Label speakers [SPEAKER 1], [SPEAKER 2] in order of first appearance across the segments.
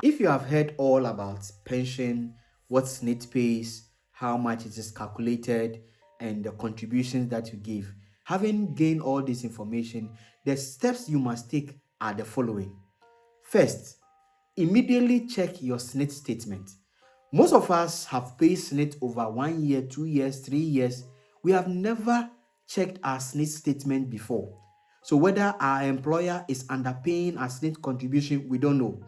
[SPEAKER 1] If you have heard all about pension, what SSNIT pays, how much it is calculated, and the contributions that you give, having gained all this information, the steps you must take are the following. First, immediately check your SSNIT statement. Most of us have paid SSNIT over 1 year, 2 years, 3 years. We have never checked our SSNIT statement before. So whether our employer is underpaying our SSNIT contribution, we don't know.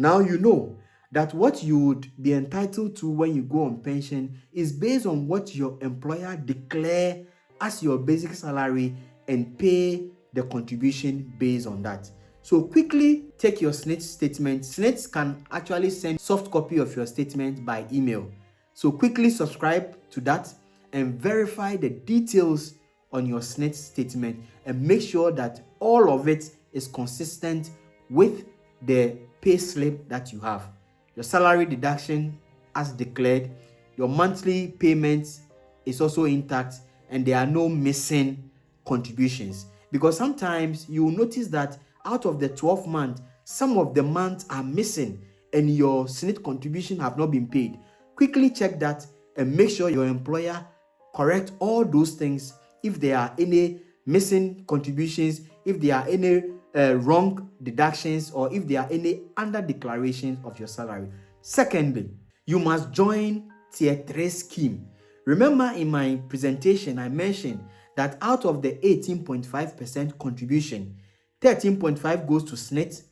[SPEAKER 1] Now you know that what you would be entitled to when you go on pension is based on what your employer declare as your basic salary and pay the contribution based on that. So quickly take your SSNIT statement. SSNIT can actually send soft copy of your statement by email. So quickly subscribe to that and verify the details on your SSNIT statement and make sure that all of it is consistent with the pay slip that you have. Your salary deduction as declared, your monthly payments is also intact, and there are no missing contributions. Because sometimes you will notice that out of the 12 months, some of the months are missing and your SSNIT contribution have not been paid. Quickly check that and make sure your employer correct all those things if there are any missing contributions, if there are any wrong deductions, or if there are any under declarations of your salary. Secondly, you must join Tier 3 scheme. Remember in my presentation, I mentioned that out of the 18.5% contribution, 13.5 goes to SSNIT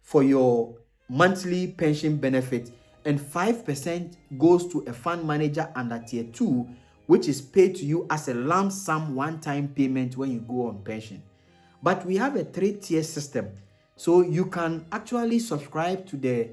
[SPEAKER 1] for your monthly pension benefit, and 5% goes to a fund manager under Tier 2, which is paid to you as a lump sum one-time payment when you go on pension. But we have a 3-tier system, so you can actually subscribe to the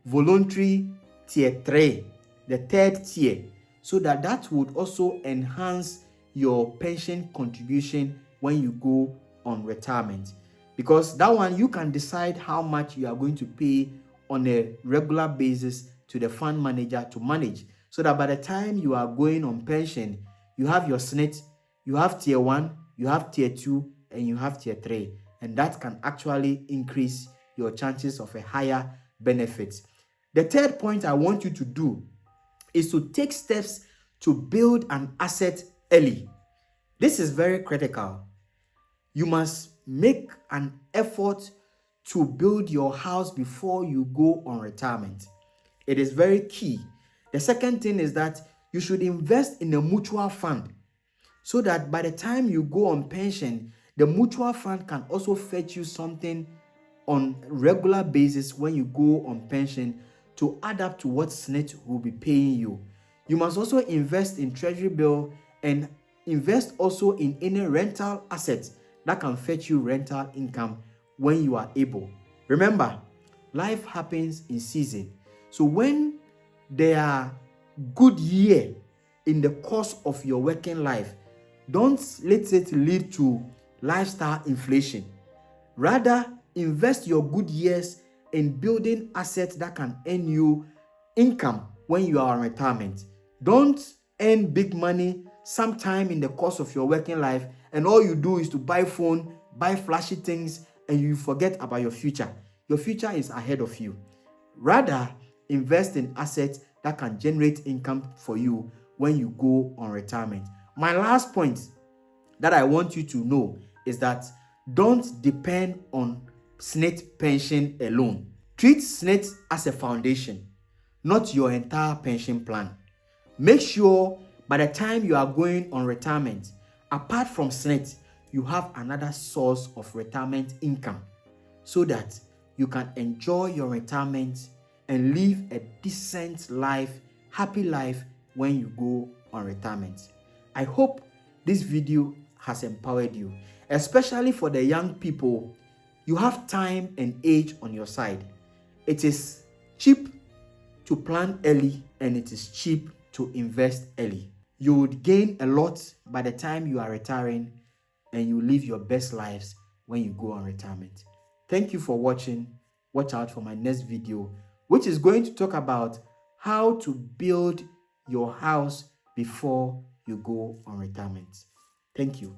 [SPEAKER 1] voluntary Tier 3, the 3rd tier, so that would also enhance your pension contribution when you go on retirement. Because that one, you can decide how much you are going to pay on a regular basis to the fund manager to manage, so that by the time you are going on pension, you have your SSNIT, you have Tier 1, you have Tier 2, and you have Tier 3. And that can actually increase your chances of a higher benefit. The third point I want you to do is to take steps to build an asset early. This is very critical. You must make an effort to build your house before you go on retirement. It is very key. The second thing is that you should invest in a mutual fund so that by the time you go on pension, the mutual fund can also fetch you something on a regular basis when you go on pension to add up to what SSNIT will be paying you. You must also invest in treasury bill and invest also in any rental assets that can fetch you rental income when you are able. Remember, life happens in season. So when there are good year in the course of your working life, don't let it lead to lifestyle inflation. Rather, invest your good years in building assets that can earn you income when you are on retirement. Don't earn big money sometime in the course of your working life and all you do is to buy phone, buy flashy things, and you forget about your future. Your future is ahead of you. Rather, invest in assets that can generate income for you when you go on retirement. My last point that I want you to know is that don't depend on SSNIT pension alone. Treat SSNIT as a foundation, not your entire pension plan. Make sure by the time you are going on retirement, apart from SSNIT, you have another source of retirement income so that you can enjoy your retirement and live a decent life, happy life when you go on retirement. I hope this video has empowered you, especially for the young people. You have time and age on your side. It is cheap to plan early and it is cheap to invest early. You would gain a lot by the time you are retiring and you live your best lives when you go on retirement. Thank you for watching. Watch out for my next video, which is going to talk about how to build your house before you go on retirement. Thank you.